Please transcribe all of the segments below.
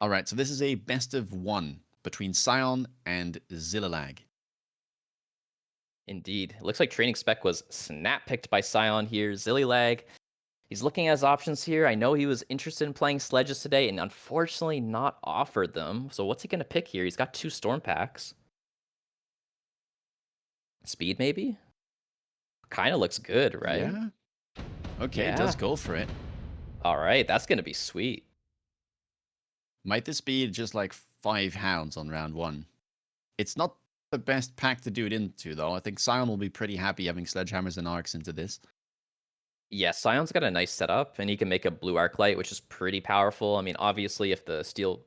All right, so this is a best of one between Scion and Zillilag. Indeed. It looks like training spec was snap picked by Scion here. Zillilag. He's looking at his options here. I know he was interested in playing sledges today and unfortunately not offered them. So what's he going to pick here? He's got 2 storm packs. Speed, maybe? Kind of looks good, right? Yeah. Okay, does Yeah. go for it. All right. That's going to be sweet. Might this be just like 5 hounds on round 1? It's not the best pack to do it into, though. I think Scion will be pretty happy having sledgehammers and arcs into this. Yeah, Scion's got a nice setup, and he can make a blue arc light, which is pretty powerful. I mean, obviously, if the steel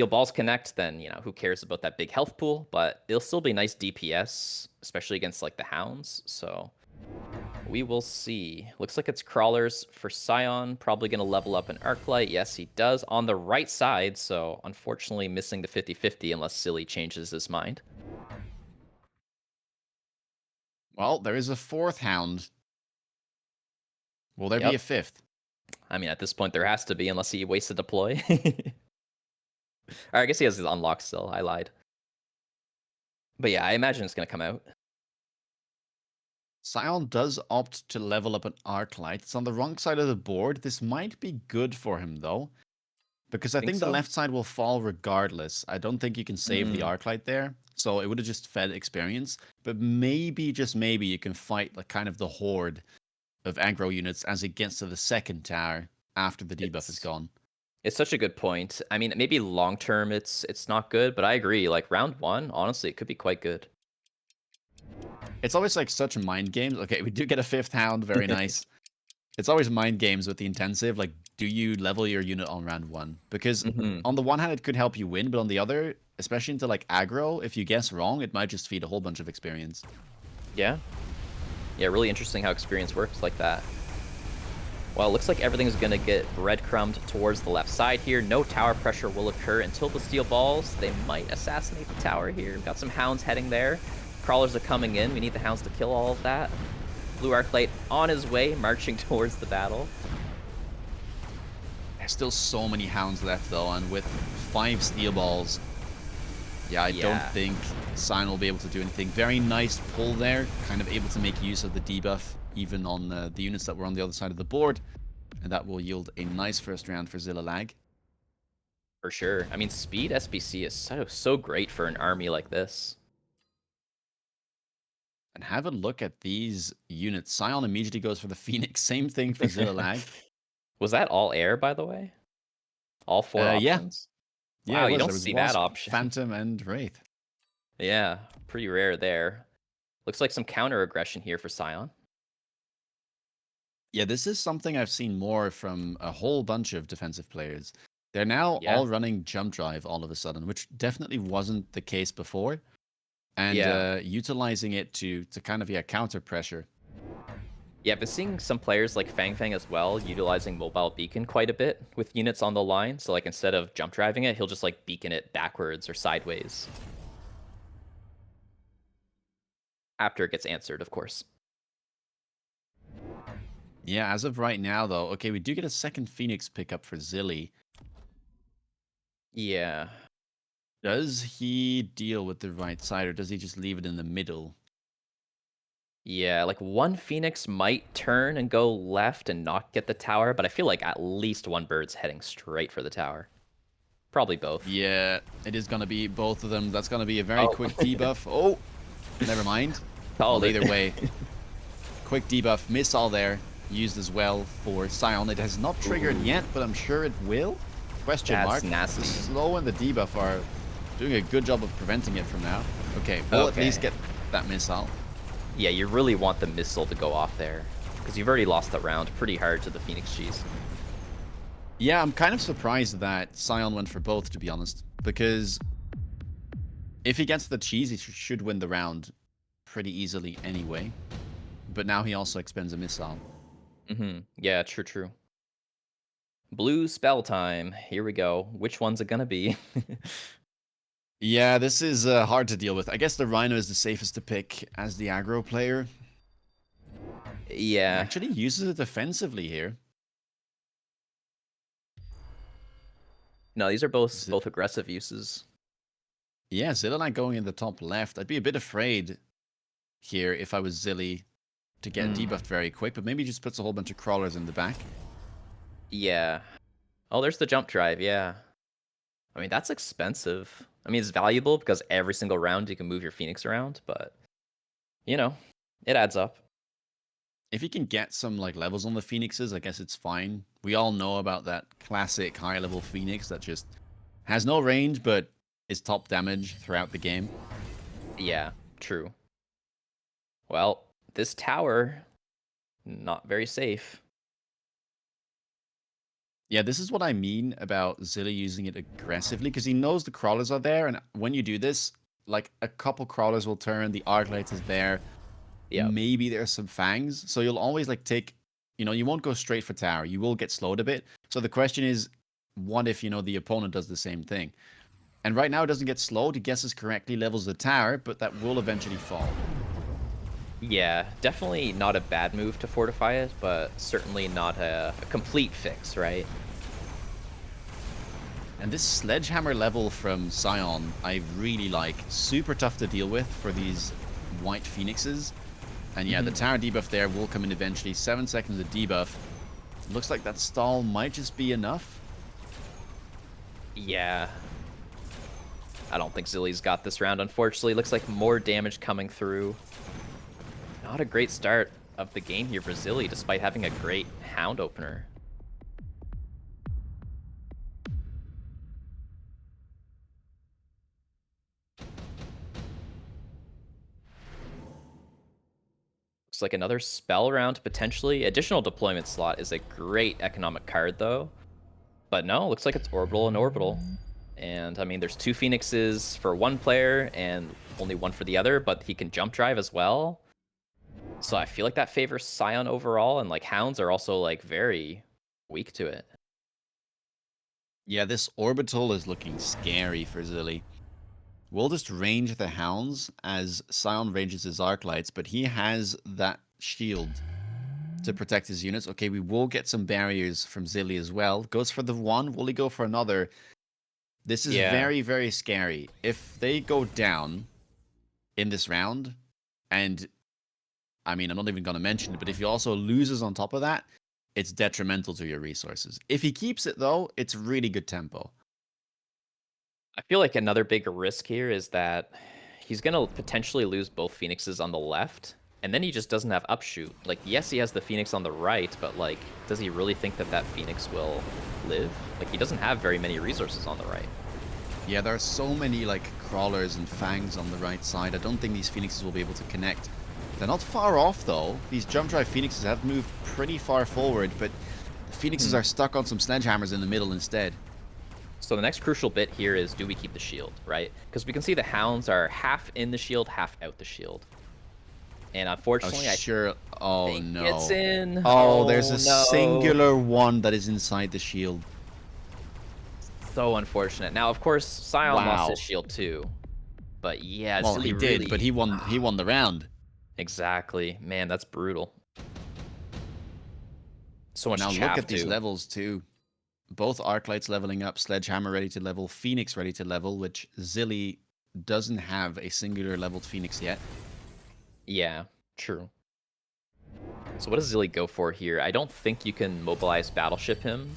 balls connect, then who cares about that big health pool? But it'll still be nice DPS, especially against like the hounds. So we will see. Looks like it's crawlers for Scion. Probably going to level up an arc light. Yes, he does on the right side. So unfortunately, missing the 50-50 unless Silly changes his mind. Well, there is a 4th hound. Will there be a Yep. 5th? I mean, at this point, there has to be, unless he wastes a deploy. Or I guess he has his unlock still. I lied. But yeah, I imagine it's going to come out. Scion does opt to level up an arc light. It's on the wrong side of the board. This might be good for him, though. Because I Think think the so? left side will fall regardless. I don't think you can save the Mm, arc light there. So it would have just fed experience. But maybe, just maybe, you can fight like kind of the horde of aggro units as it gets to the second tower after the debuff is it's gone. it's such a good point. I mean, maybe long term it's not good, but I agree. Like round 1, honestly, it could be quite good. It's always like such mind games. Okay, we do get a 5th hound, very nice. It's always mind games with the intensive. Like, do you level your unit on round 1? Because Hmm. on the one hand, it could help you win, but on the other, especially into like aggro, if you guess wrong, it might just feed a whole bunch of experience. Yeah. Yeah, really interesting how experience works like that. Well, it looks like everything's going to get breadcrumbed towards the left side here. No tower pressure will occur until the steel balls. They might assassinate the tower here. We've got some hounds heading there. Crawlers are coming in. We need the hounds to kill all of that. Blue arc light on his way, marching towards the battle. There's still so many hounds left though, and with 5 steel balls, yeah, I don't Yeah, think Scion will be able to do anything. Very nice pull there, kind of able to make use of the debuff even on the units that were on the other side of the board, and that will yield a nice first round for Zillilag. for sure. I mean, speed SBC is so great for an army like this. And have a look at these units. Scion immediately goes for the Phoenix. Same thing for Zillilag. Was that all air, by the way? All 4 Yeah, options? yeah, Wow, it you was. don't There was see that Wasp, option. Phantom, and Wraith. Yeah, pretty rare there. Looks like some counter aggression here for Scion. Yeah, this is something I've seen more from a whole bunch of defensive players. They're now Yeah. all running jump drive all of a sudden, which definitely wasn't the case before, and Yeah. utilizing it to kind of counter pressure. Yeah, but seeing some players like Fang Fang as well utilizing mobile beacon quite a bit with units on the line. So like instead of jump driving it, he'll just like beacon it backwards or sideways. After it gets answered, of course. Yeah, as of right now though, okay, we do get a second Phoenix pickup for Zilly. Yeah. Does he deal with the right side or does he just leave it in the middle? Yeah, like one Phoenix might turn and go left and not get the tower, but I feel like at least one bird's heading straight for the tower. Probably both. Yeah, it is going to be both of them. That's going to be a very Oh, quick debuff. Oh, never mind. Well, called it. either way, quick debuff, missile there, used as well for Scion. It has not triggered Ooh, yet, but I'm sure it will. Question that's mark. The nasty. slow and the debuff are doing a good job of preventing it from now. Okay, we'll at least Okay. get that missile. Yeah, you really want the missile to go off there, because you've already lost the round pretty hard to the Phoenix Cheese. Yeah, I'm kind of surprised that Scion went for both, to be honest, because if he gets the cheese, he should win the round pretty easily anyway. But now he also expends a missile. Yeah, true. Blue spell time. Here we go. Which one's it gonna be? Yeah, this is hard to deal with. I guess the Rhino is the safest to pick as the aggro player. He Yeah. actually uses it defensively here. No, these are both Z- both aggressive uses. yeah, Zillilag going in the top left. I'd be a bit afraid here if I was Zilly to get Mm, debuffed very quick, but maybe he just puts a whole bunch of crawlers in the back. yeah. Oh, there's the jump drive. Yeah. I mean, that's expensive. I mean, it's valuable because every single round you can move your Phoenix around, but you know, it adds up. If he can get some like levels on the Phoenixes, I guess it's fine. We all know about that classic high level Phoenix that just has no range but is top damage throughout the game. Yeah, true. Well, this tower, not very safe. Yeah, this is what I mean about Zilla using it aggressively because he knows the crawlers are there, and when you do this, like a couple crawlers will turn, the Arclight is there, Yep. maybe there's some fangs, so you'll always like take, you won't go straight for tower, you will get slowed a bit. So the question is, what if the opponent does the same thing? And right now it doesn't get slowed, he guesses correctly, levels the tower, but that will eventually fall. Yeah, definitely not a bad move to fortify it, but certainly not a complete fix, right? And this sledgehammer level from Scion, I really like. Super tough to deal with for these white phoenixes. And yeah, the Hmm. tower debuff there will come in eventually. 7 seconds of debuff. Looks like that stall might just be enough. Yeah. I don't think Zilly's got this round, unfortunately. Looks like more damage coming through. Not a great start of the game here for Zilly, despite having a great Hound opener. Looks like another spell round, potentially. Additional deployment slot is a great economic card, though. But no, looks like it's orbital and orbital. And I mean, there's two Phoenixes for one player and only one for the other, but he can jump drive as well. So I feel like that favors Scion overall, and like Hounds are also like very weak to it. Yeah, this orbital is looking scary for Zilly. We'll just range the hounds as Scion ranges his arclights, but he has that shield to protect his units. Okay, we will get some barriers from Zilly as well. Goes for the one, will he go for another? This is Yeah. very, very scary. If they go down in this round, and I mean, I'm not even going to mention it, but if he also loses on top of that, it's detrimental to your resources. If he keeps it, though, it's really good tempo. I feel like another big risk here is that he's gonna potentially lose both Phoenixes on the left, and then he just doesn't have upshoot. Like, yes, he has the Phoenix on the right, but like, does he really think that that Phoenix will live? Like, he doesn't have very many resources on the right. Yeah, there are so many like crawlers and fangs on the right side. I don't think these phoenixes will be able to connect. They're not far off though. These jump drive phoenixes have moved pretty far forward, but the phoenixes Hmm. are stuck on some sledgehammers in the middle instead. So the next crucial bit here is, do we keep the shield, right? Because we can see the Hounds are half in the shield, half out the shield. And Oh unfortunately, I sure. Oh think it's no. in. Oh, there's Oh a no. singular one that is inside the shield. So unfortunate. Now, of course, Scion lost his Wow. shield too. But yeah, Well, he Zilly did, but he really. won. He won the round. Exactly. Man, that's brutal. So But much now look chaff at these too. levels too. Both Arclights leveling up, Sledgehammer ready to level, Phoenix ready to level, which Zilly doesn't have a singular leveled Phoenix yet. Yeah, true. So what does Zilly go for here? I don't think you can mobilize Battleship him.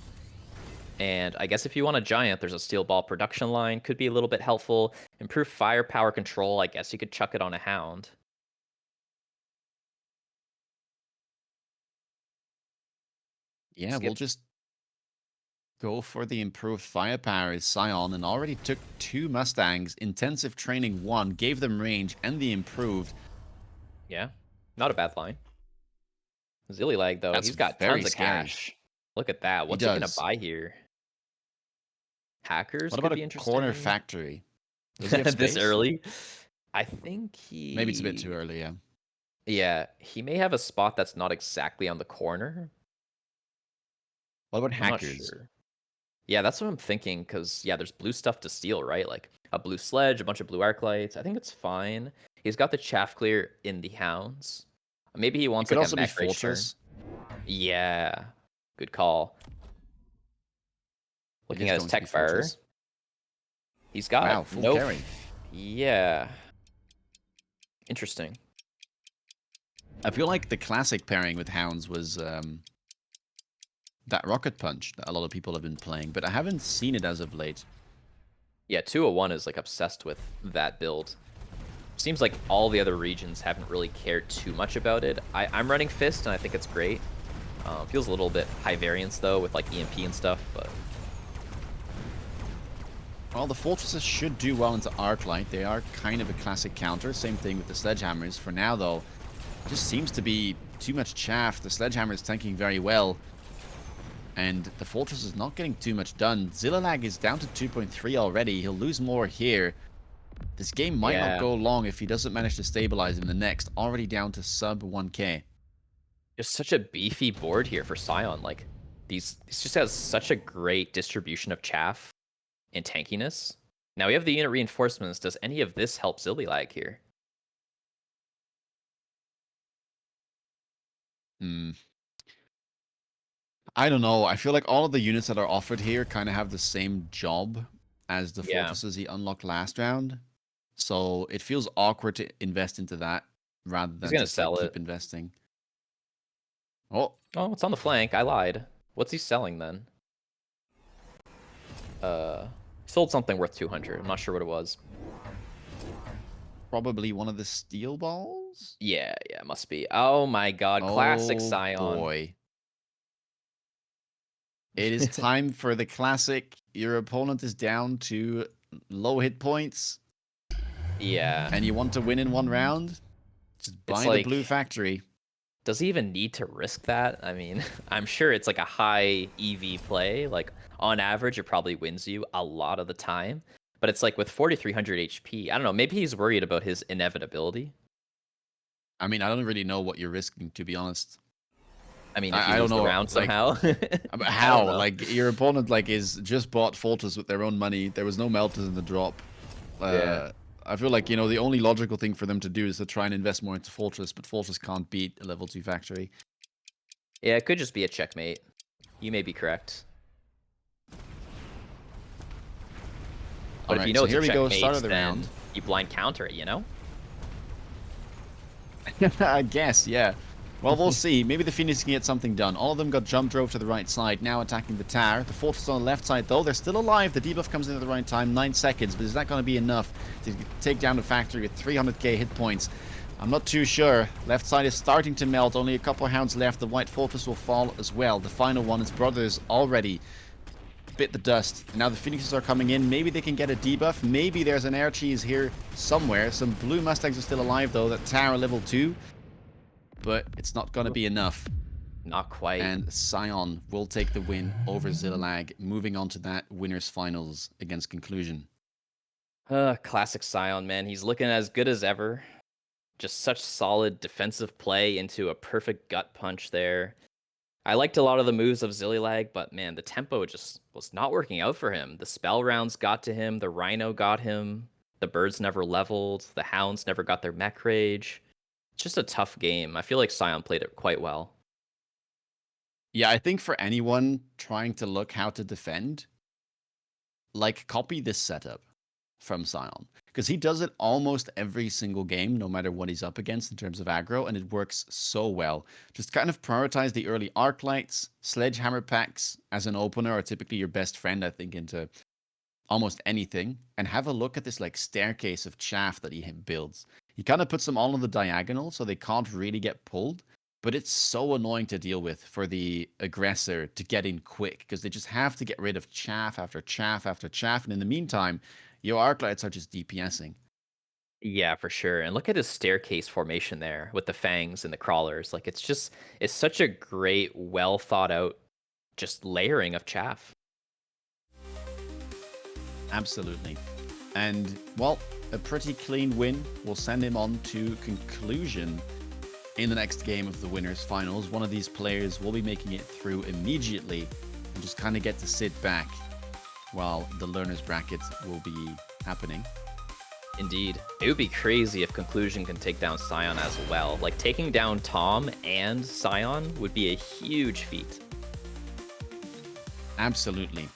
And I guess if you want a Giant, there's a Steel Ball production line. Could be a little bit helpful. Improve firepower control. I guess you could chuck it on a Hound. Yeah, Just we'll get. just go for the improved firepower as Scion and already took 2 Mustangs, intensive training 1, gave them range and the improved. Yeah, not a bad line. Zillilag, though, That's he's got very tons of scary. cash. Look at that. He What's he going to does. buy here? Hackers What could about a be corner interesting. factory? Does he have This space? early? I think Maybe it's a bit too he. early, yeah. Yeah, he may have a spot that's not exactly on the corner. What about I'm not hackers? sure. Yeah, that's what I'm thinking, because, yeah, there's blue stuff to steal, right? Like a blue sledge, a bunch of blue arc lights. I think it's fine. He's got the chaff clear in the hounds. Maybe he It wants could like a also be mech right turn. fortress. Yeah, good call. It Looking is at his going to be tech bar, Fortress. he's got Wow, full carry. Yeah. Interesting. I feel like the classic pairing with Hounds was that Rocket Punch that a lot of people have been playing, but I haven't seen it as of late. Yeah, 201 is like obsessed with that build. Seems like all the other regions haven't really cared too much about it. I'm running Fist, and I think it's great. Feels a little bit high variance, though, with like EMP and stuff, but... Well, the Fortresses should do well into Arclight. They are kind of a classic counter. Same thing with the Sledgehammers. For now, though, just seems to be too much chaff. The Sledgehammer is tanking very well, and the Fortress is not getting too much done. Zillilag is down to 2.3 already. He'll lose more here. This game might not Yeah, go long if he doesn't manage to stabilize in the next. Already down to sub 1k. just such a beefy board here for Scion. Like, this just has such a great distribution of chaff and tankiness. Now we have the unit reinforcements. Does any of this help Zillilag here? Hmm. I don't know. I feel like all of the units that are offered here kind of have the same job as the Yeah, Fortresses he unlocked last round. So it feels awkward to invest into that rather he's than gonna just like sell it. keep investing. Oh, Oh, it's on the flank. I lied. What's he selling then? He sold something worth 200. I'm not sure what it was. probably one of the steel balls? Yeah, it must be. Oh my god, classic Oh Scion. boy. It is time for the classic. Your opponent is down to low hit points Yeah, and you want to win in one round? Just it's buy the blue like, factory. does he even need to risk that? I mean, I'm sure it's like a high EV play. Like, on average, it probably wins you a lot of the time. But it's like with 4,300 HP, I don't know, maybe he's worried about his inevitability. I mean, I don't really know what you're risking, to be honest. I mean, if you I don't lose the know, round like, somehow. I don't how? know. Like, your opponent, like, is just bought Fortress with their own money. There was no melters in the drop. Yeah. I feel like, the only logical thing for them to do is to try and invest more into Fortress, but Fortress can't beat a level 2 factory. Yeah, it could just be a checkmate. You may be correct. But if you Alright, know so it's a here we go, start checkmate, of the then round. you blind counter it, you know? I guess, yeah. Well, we'll see. Maybe the Phoenix can get something done. All of them got jump drove to the right side, now attacking the tower. The Fortress on the left side, though, they're still alive. The debuff comes in at the right time, 9 seconds, but is that going to be enough to take down the factory with 300k hit points? I'm not too sure. Left side is starting to melt. Only a couple of hounds left. The White Fortress will fall as well. The final one, his brothers already bit the dust. And now the Phoenixes are coming in. Maybe they can get a debuff. Maybe there's an air cheese here somewhere. Some blue Mustangs are still alive, though. That tower level 2. But it's not going to be enough. Not quite. And Scion will take the win over Zillilag, moving on to that winners finals against Conclusion. Classic Scion, man. He's looking as good as ever. Just such solid defensive play into a perfect gut punch there. I liked a lot of the moves of Zillilag, but man, the tempo just was not working out for him. The spell rounds got to him, the Rhino got him, the birds never leveled, the hounds never got their mech rage. It's just a tough game. I feel like Scion played it quite well. Yeah, I think for anyone trying to look how to defend, like, copy this setup from Scion. Because he does it almost every single game, no matter what he's up against in terms of aggro, and it works so well. Just kind of prioritize the early arc lights. Sledgehammer packs as an opener are typically your best friend, I think, into almost anything. And have a look at this like staircase of chaff that he builds. He kind of puts them all on the diagonal so they can't really get pulled. But it's so annoying to deal with for the aggressor to get in quick because they just have to get rid of chaff after chaff after chaff. And in the meantime, your arc lights are just DPSing. Yeah, for sure. And look at his staircase formation there with the fangs and the crawlers. Like it's such a great, well thought out just layering of chaff. Absolutely. And, well, a pretty clean win will send him on to Conclusion in the next game of the winners finals. One of these players will be making it through immediately and just kind of get to sit back while the learners bracket will be happening. Indeed. It would be crazy if Conclusion can take down Scion as well. Like, taking down Tom and Scion would be a huge feat. Absolutely.